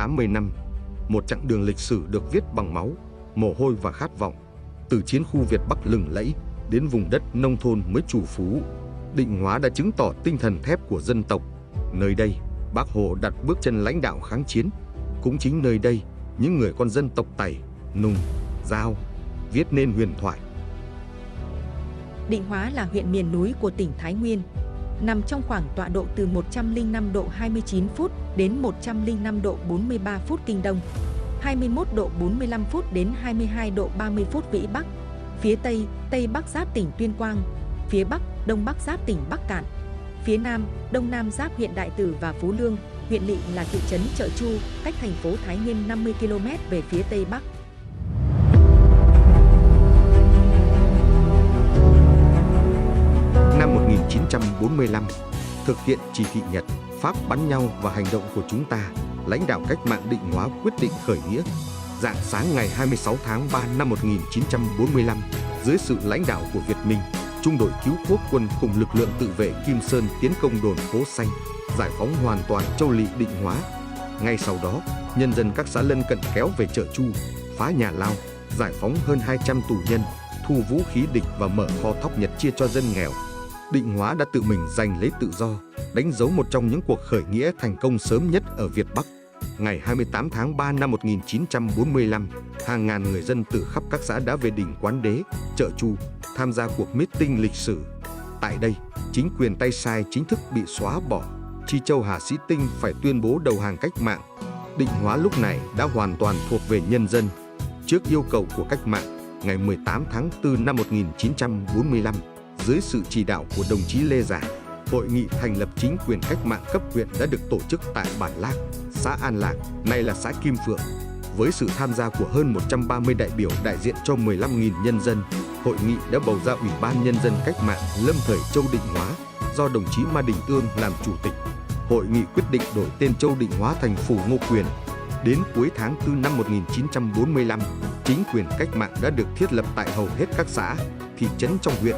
80 năm, một chặng đường lịch sử được viết bằng máu, mồ hôi và khát vọng. Từ chiến khu Việt Bắc lừng lẫy đến vùng đất nông thôn mới trù phú, Định Hóa đã chứng tỏ tinh thần thép của dân tộc. Nơi đây, Bác Hồ đặt bước chân lãnh đạo kháng chiến. Cũng chính nơi đây, những người con dân tộc Tày, Nùng, Dao viết nên huyền thoại. Định Hóa là huyện miền núi của tỉnh Thái Nguyên, nằm trong khoảng tọa độ từ 105 độ 29 phút đến 105 độ 43 phút kinh Đông, 21 độ 45 phút đến 22 độ 30 phút Vĩ Bắc, phía Tây, Tây Bắc giáp tỉnh Tuyên Quang, phía Bắc, Đông Bắc giáp tỉnh Bắc Kạn, phía Nam, Đông Nam giáp huyện Đại Từ và Phú Lương. Huyện lỵ là thị trấn Chợ Chu, cách thành phố Thái Nguyên 50 km về phía Tây Bắc. Năm 1945, thực hiện chỉ thị Nhật, Pháp bắn nhau và hành động của chúng ta, lãnh đạo cách mạng Định Hóa quyết định khởi nghĩa. Rạng sáng ngày 26 tháng 3 năm 1945, dưới sự lãnh đạo của Việt Minh, Trung đội Cứu Quốc quân cùng lực lượng tự vệ Kim Sơn tiến công đồn Phố Xanh, giải phóng hoàn toàn Châu Lỵ Định Hóa. Ngay sau đó, nhân dân các xã lân cận kéo về Chợ Chu, phá nhà lao, giải phóng hơn 200 tù nhân, thu vũ khí địch và mở kho thóc Nhật chia cho dân nghèo. Định Hóa đã tự mình giành lấy tự do, đánh dấu một trong những cuộc khởi nghĩa thành công sớm nhất ở Việt Bắc. Ngày 28 tháng 3 năm 1945, hàng ngàn người dân từ khắp các xã đã về đỉnh Quán Đế, Chợ Chu, tham gia cuộc meeting lịch sử. Tại đây, chính quyền tay sai chính thức bị xóa bỏ. Chi Châu Hà Sĩ Tinh phải tuyên bố đầu hàng cách mạng. Định Hóa lúc này đã hoàn toàn thuộc về nhân dân. Trước yêu cầu của cách mạng, ngày 18 tháng 4 năm 1945, dưới sự chỉ đạo của đồng chí Lê Giảng, hội nghị thành lập chính quyền cách mạng cấp huyện đã được tổ chức tại Bản Lạc, xã An Lạc, nay là xã Kim Phượng. Với sự tham gia của hơn 130 đại biểu đại diện cho 15.000 nhân dân, hội nghị đã bầu ra Ủy ban Nhân dân cách mạng lâm thời Châu Định Hóa, do đồng chí Ma Đình Ương làm chủ tịch. Hội nghị quyết định đổi tên Châu Định Hóa thành Phủ Ngô Quyền. Đến cuối tháng 4 năm 1945, chính quyền cách mạng đã được thiết lập tại hầu hết các xã, thị trấn trong huyện.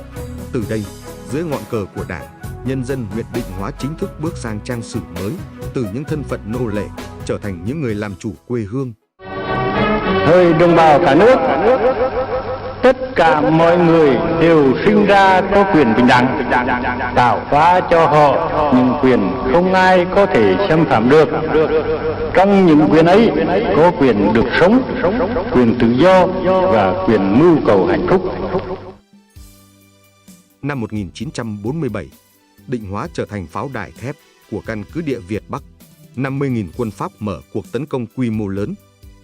Từ đây, dưới ngọn cờ của Đảng, nhân dân huyện Định Hóa chính thức bước sang trang sử mới, từ những thân phận nô lệ trở thành những người làm chủ quê hương. Hỡi đồng bào cả nước, tất cả mọi người đều sinh ra có quyền bình đẳng, tạo hóa cho họ những quyền không ai có thể xâm phạm được. Trong những quyền ấy có quyền được sống, quyền tự do và quyền mưu cầu hạnh phúc. Năm 1947, Định Hóa trở thành pháo đài thép của căn cứ địa Việt Bắc. 50.000 quân Pháp mở cuộc tấn công quy mô lớn,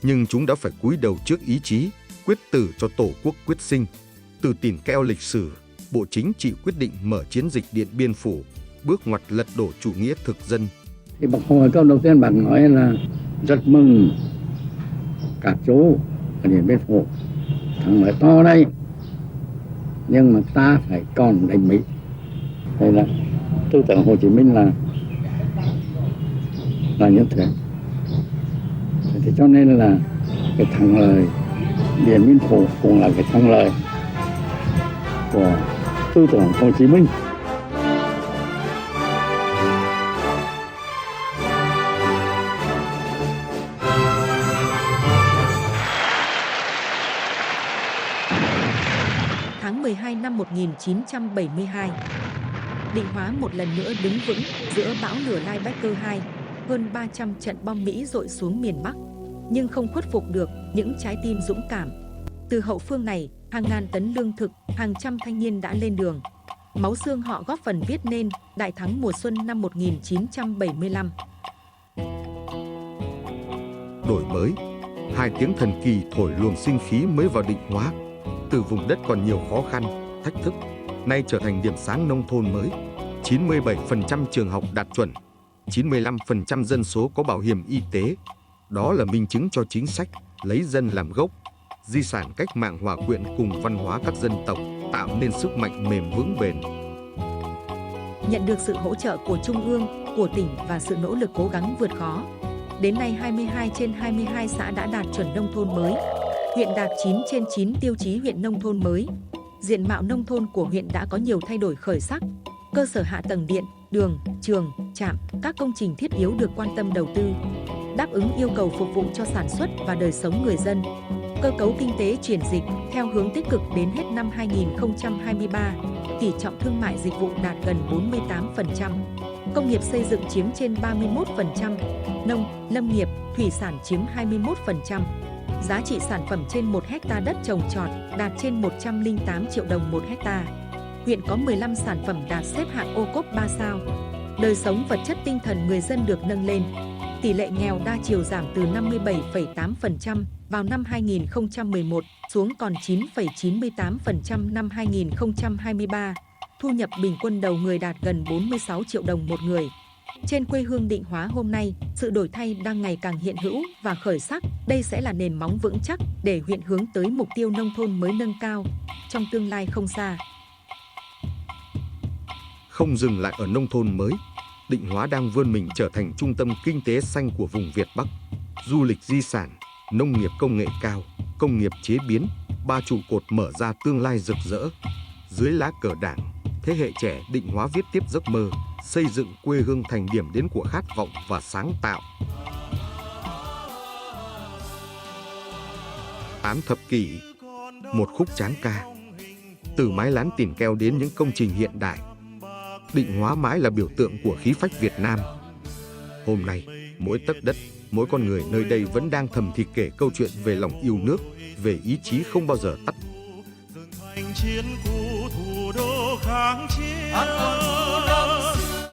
nhưng chúng đã phải cúi đầu trước ý chí, quyết tử cho Tổ quốc quyết sinh. Từ tiền keo lịch sử, Bộ Chính trị quyết định mở chiến dịch Điện Biên Phủ, bước ngoặt lật đổ chủ nghĩa thực dân. Thì Bác Hồ câu đầu tiên Bác nói là rất mừng các chú ở Điện Biên Phủ thắng lợi to đây, nhưng mà ta phải còn đánh Mỹ. Đây là tư tưởng Hồ Chí Minh là như thế. Thế cho nên là cái thắng lợi Điện Biên Phủ cũng là cái thắng lợi của tư tưởng Hồ Chí Minh. Tháng 12 năm 1972, Định Hóa một lần nữa đứng vững giữa bão lửa Linebacker 2, hơn 300 trận bom Mỹ dội xuống miền Bắc, nhưng không khuất phục được những trái tim dũng cảm. Từ hậu phương này, hàng ngàn tấn lương thực, hàng trăm thanh niên đã lên đường. Máu xương họ góp phần viết nên đại thắng mùa xuân năm 1975. Đổi mới, hai tiếng thần kỳ thổi luồng sinh khí mới vào Định Hóa. Từ vùng đất còn nhiều khó khăn, thách thức, nay trở thành điểm sáng nông thôn mới. 97% trường học đạt chuẩn, 95% dân số có bảo hiểm y tế. Đó là minh chứng cho chính sách lấy dân làm gốc. Di sản cách mạng hòa quyện cùng văn hóa các dân tộc tạo nên sức mạnh mềm vững bền. Nhận được sự hỗ trợ của Trung ương, của tỉnh và sự nỗ lực cố gắng vượt khó, đến nay 22 trên 22 xã đã đạt chuẩn nông thôn mới. Huyện đạt 9 trên 9 tiêu chí huyện nông thôn mới. Diện mạo nông thôn của huyện đã có nhiều thay đổi khởi sắc. Cơ sở hạ tầng điện, đường, trường, trạm, các công trình thiết yếu được quan tâm đầu tư. đáp ứng yêu cầu phục vụ cho sản xuất và đời sống người dân. Cơ cấu kinh tế chuyển dịch theo hướng tích cực đến hết năm 2023, tỷ trọng thương mại dịch vụ đạt gần 48%, công nghiệp xây dựng chiếm trên 31%, nông, lâm nghiệp, thủy sản chiếm 21%. Giá trị sản phẩm trên 1 hecta đất trồng trọt đạt trên 108 triệu đồng 1 hecta. Huyện có 15 sản phẩm đạt xếp hạng ô cốp 3 sao. Đời sống vật chất tinh thần người dân được nâng lên. Tỷ lệ nghèo đa chiều giảm từ 57,8% vào năm 2011 xuống còn 9,98% năm 2023. Thu nhập bình quân đầu người đạt gần 46 triệu đồng một người. Trên quê hương Định Hóa hôm nay, sự đổi thay đang ngày càng hiện hữu và khởi sắc. Đây sẽ là nền móng vững chắc để huyện hướng tới mục tiêu nông thôn mới nâng cao trong tương lai không xa. Không dừng lại ở nông thôn mới, Định Hóa đang vươn mình trở thành trung tâm kinh tế xanh của vùng Việt Bắc. Du lịch di sản, nông nghiệp công nghệ cao, công nghiệp chế biến, ba trụ cột mở ra tương lai rực rỡ. Dưới lá cờ Đảng, thế hệ trẻ Định Hóa viết tiếp giấc mơ, xây dựng quê hương thành điểm đến của khát vọng và sáng tạo. 8 thập kỷ, một khúc tráng ca. Từ mái lán tỉn keo đến những công trình hiện đại, Định Hóa mãi là biểu tượng của khí phách Việt Nam. Hôm nay, mỗi tấc đất, mỗi con người nơi đây vẫn đang thầm thì kể câu chuyện về lòng yêu nước, về ý chí không bao giờ tắt. Chiến cụ thủ đô kháng chiến.